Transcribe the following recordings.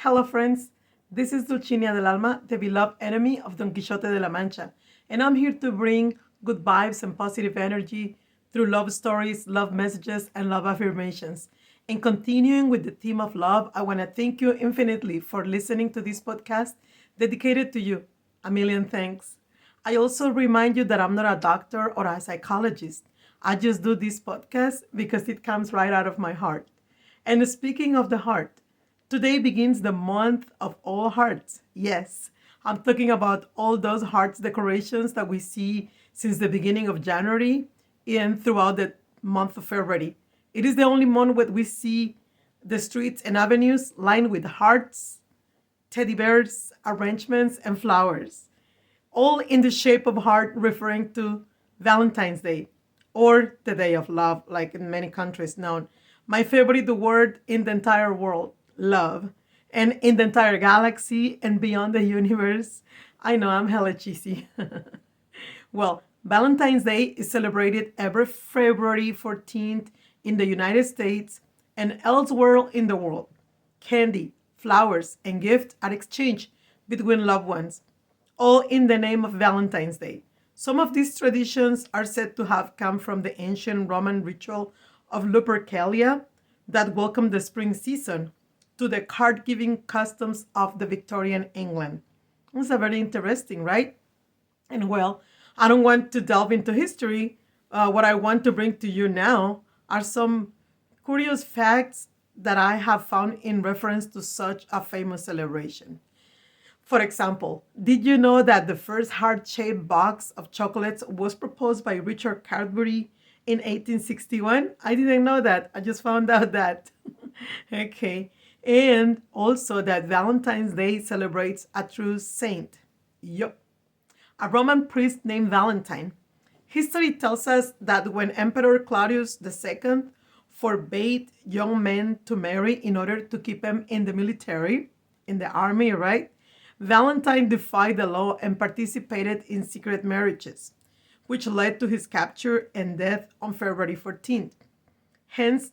Hello, friends. This is Dulcinea del Alma, the beloved enemy of Don Quixote de la Mancha, and I'm here to bring good vibes and positive energy through love stories, love messages, and love affirmations. And continuing with the theme of love, I want to thank you infinitely for listening to this podcast dedicated to you. A million thanks. I also remind you that I'm not a doctor or a psychologist. I just do this podcast because it comes right out of my heart. And speaking of the heart, today begins the month of all hearts. Yes, I'm talking about all those hearts decorations that we see since the beginning of January and throughout the month of February. It is the only month where we see the streets and avenues lined with hearts, teddy bears, arrangements, and flowers, all in the shape of heart, referring to Valentine's Day or the Day of Love, like in many countries known. My favorite word in the entire world, love. And in the entire galaxy and beyond the universe. I know I'm hella cheesy. Well, Valentine's Day is celebrated every February 14th in the United States and elsewhere in the world. Candy, flowers, and gifts are exchanged between loved ones, all in the name of Valentine's Day. Some of these traditions are said to have come from the ancient Roman ritual of Lupercalia that welcomed the spring season to the card giving customs of the Victorian England. It's a very interesting, right? And well, I don't want to delve into history. What I want to bring to you now are some curious facts that I have found in reference to such a famous celebration. For example, did you know that the first heart shaped box of chocolates was proposed by Richard Cadbury in 1861? I didn't know that. I just found out that. Okay. And also that Valentine's Day celebrates a true saint. Yup, a Roman priest named Valentine. History tells us that when Emperor Claudius II forbade young men to marry in order to keep them in the military, in the army, right? Valentine defied the law and participated in secret marriages, which led to his capture and death on February 14th. Hence,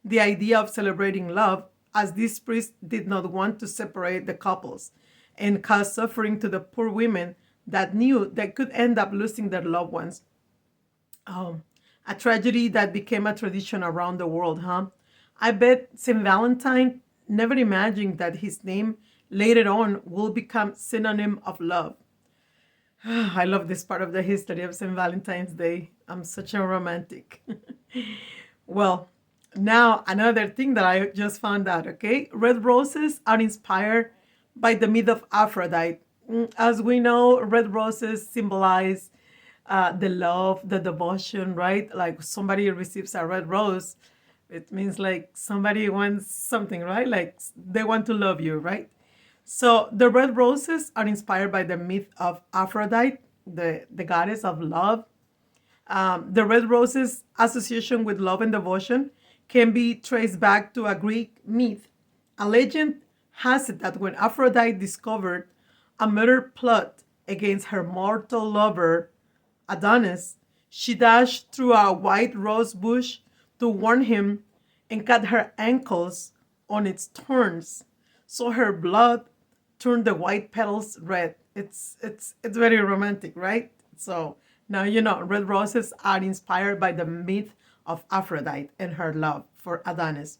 the idea of celebrating love, as this priest did not want to separate the couples and cause suffering to the poor women that knew they could end up losing their loved ones. Um, a tragedy that became a tradition around the world, huh? I bet St. Valentine never imagined that his name later on will become synonym of love. I love this part of the history of St. Valentine's Day. I'm such a romantic. Well, now another thing that I just found out, okay? Red roses are inspired by the myth of Aphrodite. As we know, red roses symbolize the love, the devotion, right? Like somebody receives a red rose, it means like somebody wants something, right? Like they want to love you, right? So the red roses are inspired by the myth of Aphrodite, the goddess of love. The red roses' association with love and devotion can be traced back to a Greek myth. A legend has it that when Aphrodite discovered a murder plot against her mortal lover, Adonis, she dashed through a white rose bush to warn him and cut her ankles on its thorns. So her blood turned the white petals red. It's very romantic, right? So now you know red roses are inspired by the myth of Aphrodite and her love for Adonis.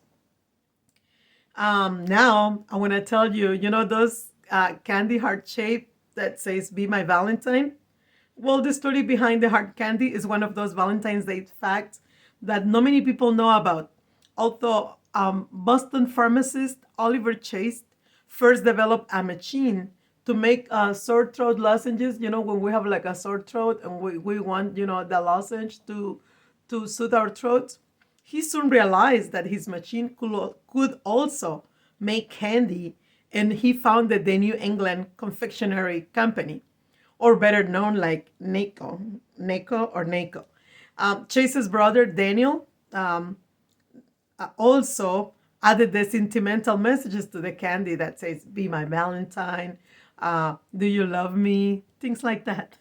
Now I want to tell you, you know those candy heart shape that says "Be my Valentine." Well, the story behind the heart candy is one of those Valentine's Day facts that not many people know about. Although Boston pharmacist Oliver Chase first developed a machine to make sore throat lozenges. You know, when we have like a sore throat and we want, you know, the lozenge to soothe our throats, he soon realized that his machine could also make candy, and he founded the New England Confectionery Company, or better known like NACO. Chase's brother Daniel also added the sentimental messages to the candy that says, "Be my Valentine," "Do you love me?" Things like that.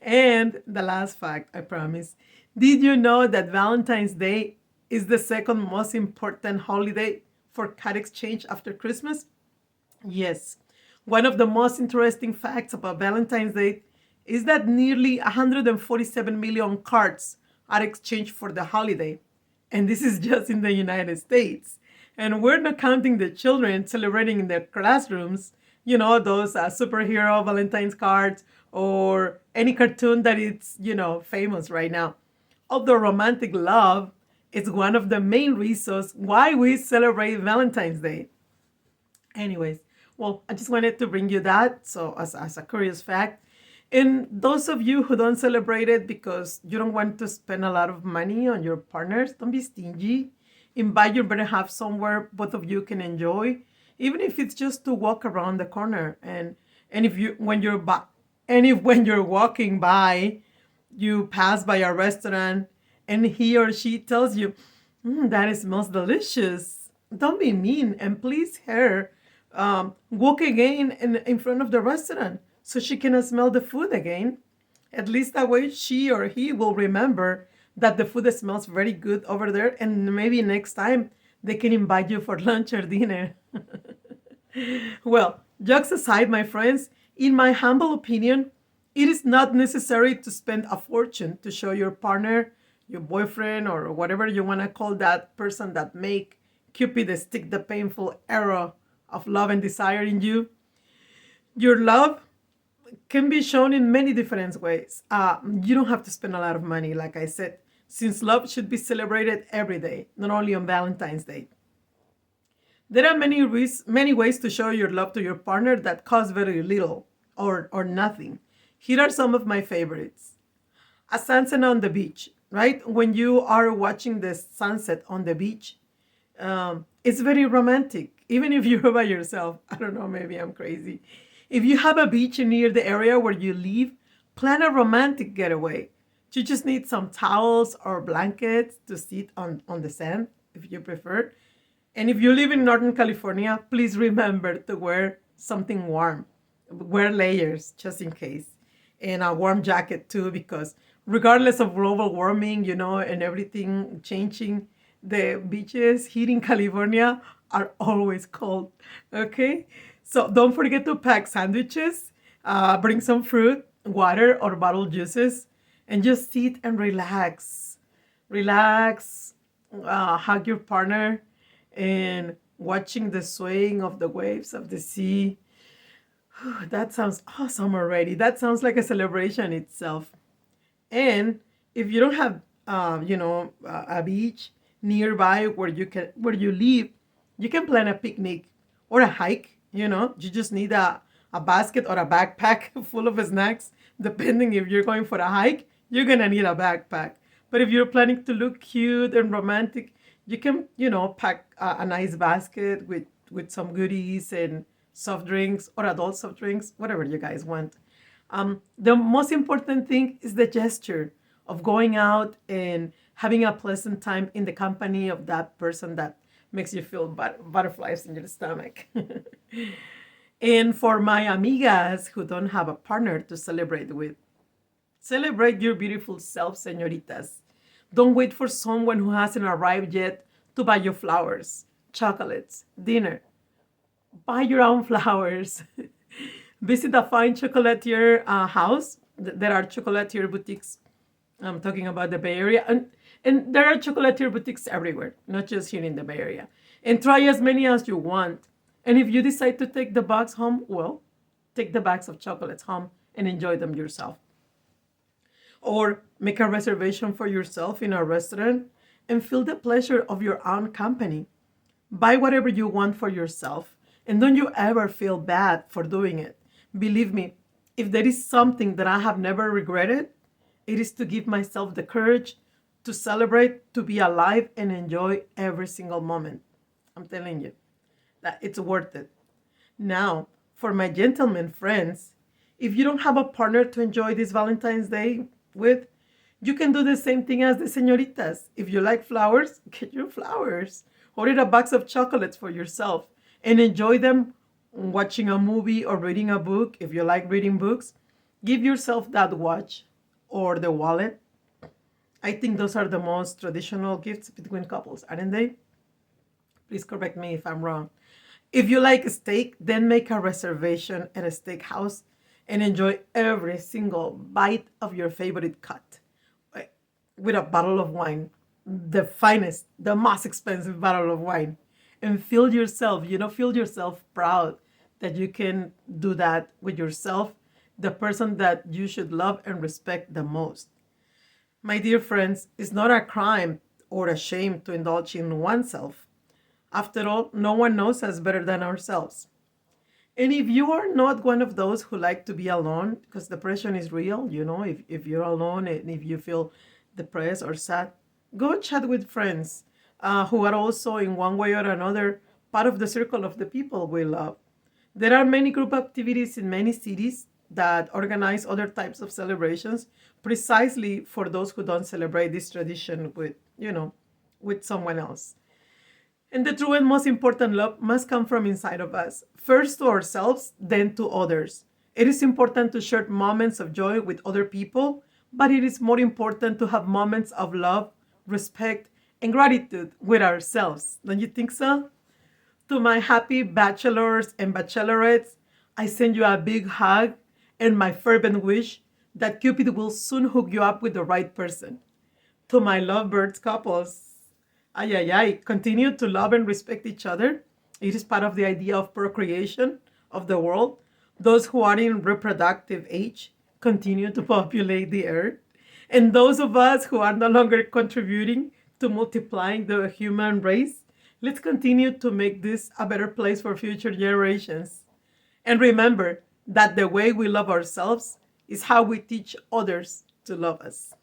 And the last fact, I promise. Did you know that Valentine's Day is the second most important holiday for card exchange after Christmas? Yes. One of the most interesting facts about Valentine's Day is that nearly 147 million cards are exchanged for the holiday. And this is just in the United States. And we're not counting the children celebrating in their classrooms, those superhero Valentine's cards or any cartoon that it's, famous right now. Although romantic love is one of the main reasons why we celebrate Valentine's Day. Anyways, well, I just wanted to bring you that. So, as a curious fact. And those of you who don't celebrate it because you don't want to spend a lot of money on your partners, don't be stingy. Invite your better half somewhere both of you can enjoy, even if it's just to walk around the corner. And if you when you're by, and if when you're walking by, you pass by a restaurant and he or she tells you, that smells delicious. Don't be mean and please her walk again in front of the restaurant so she can smell the food again. At least that way she or he will remember that the food smells very good over there, and maybe next time they can invite you for lunch or dinner. Well, jokes aside, my friends, in my humble opinion, it is not necessary to spend a fortune to show your partner, your boyfriend, or whatever you want to call that person that make Cupid stick the painful arrow of love and desire in you. Your love can be shown in many different ways. You don't have to spend a lot of money, like I said, since love should be celebrated every day, not only on Valentine's Day. There are many ways to show your love to your partner that cost very little or nothing. Here are some of my favorites. A sunset on the beach, right? When you are watching the sunset on the beach, it's very romantic, even if you're by yourself. I don't know, maybe I'm crazy. If you have a beach near the area where you live, plan a romantic getaway. You just need some towels or blankets to sit on the sand, if you prefer. And if you live in Northern California, please remember to wear something warm. Wear layers just in case. And a warm jacket too, because regardless of global warming, and everything changing, the beaches here in California are always cold. Okay? So don't forget to pack sandwiches, bring some fruit, water, or bottled juices, and just sit and relax. Relax, hug your partner, and watching the swaying of the waves of the sea. That sounds awesome already. That sounds like a celebration itself. And if you don't have, a beach nearby where you live, you can plan a picnic or a hike. You just need a basket or a backpack full of snacks. Depending if you're going for a hike, you're gonna need a backpack. But if you're planning to look cute and romantic, you can, pack a nice basket with some goodies and soft drinks or adult soft drinks, whatever you guys want. The most important thing is the gesture of going out and having a pleasant time in the company of that person that makes you feel butterflies in your stomach. And for my amigas who don't have a partner to celebrate with, celebrate your beautiful self, señoritas. Don't wait for someone who hasn't arrived yet to buy you flowers, chocolates, dinner. Buy your own flowers. Visit a fine chocolatier house. There are chocolatier boutiques. I'm talking about the Bay Area. And there are chocolatier boutiques everywhere, not just here in the Bay Area. And try as many as you want. And if you decide to take the box home, well, take the bags of chocolates home and enjoy them yourself. Or make a reservation for yourself in a restaurant and feel the pleasure of your own company. Buy whatever you want for yourself, and don't you ever feel bad for doing it. Believe me, if there is something that I have never regretted, it is to give myself the courage to celebrate, to be alive, and enjoy every single moment. I'm telling you that it's worth it. Now, for my gentlemen friends, if you don't have a partner to enjoy this Valentine's Day with, you can do the same thing as the señoritas. If you like flowers, get your flowers. Order a box of chocolates for yourself and enjoy them watching a movie or reading a book. If you like reading books, give yourself that watch or the wallet. I think those are the most traditional gifts between couples, aren't they? Please correct me if I'm wrong. If you like steak, then make a reservation at a steakhouse and enjoy every single bite of your favorite cut with a bottle of wine, the finest, the most expensive bottle of wine, and feel yourself proud that you can do that with yourself, the person that you should love and respect the most. My dear friends, it's not a crime or a shame to indulge in oneself. After all, no one knows us better than ourselves. And if you are not one of those who like to be alone, because depression is real, if you're alone and if you feel depressed or sad, go chat with friends who are also, in one way or another, part of the circle of the people we love. There are many group activities in many cities that organize other types of celebrations precisely for those who don't celebrate this tradition with someone else. And the true and most important love must come from inside of us, first to ourselves, then to others. It is important to share moments of joy with other people, but it is more important to have moments of love, respect, and gratitude with ourselves. Don't you think so? To my happy bachelors and bachelorettes, I send you a big hug and my fervent wish that Cupid will soon hook you up with the right person. To my lovebirds couples, ay, ay, ay, continue to love and respect each other. It is part of the idea of procreation of the world. Those who are in reproductive age continue to populate the earth. And those of us who are no longer contributing to multiplying the human race, let's continue to make this a better place for future generations. And remember that the way we love ourselves is how we teach others to love us.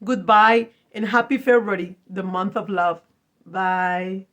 Goodbye and happy February, the month of love. Bye.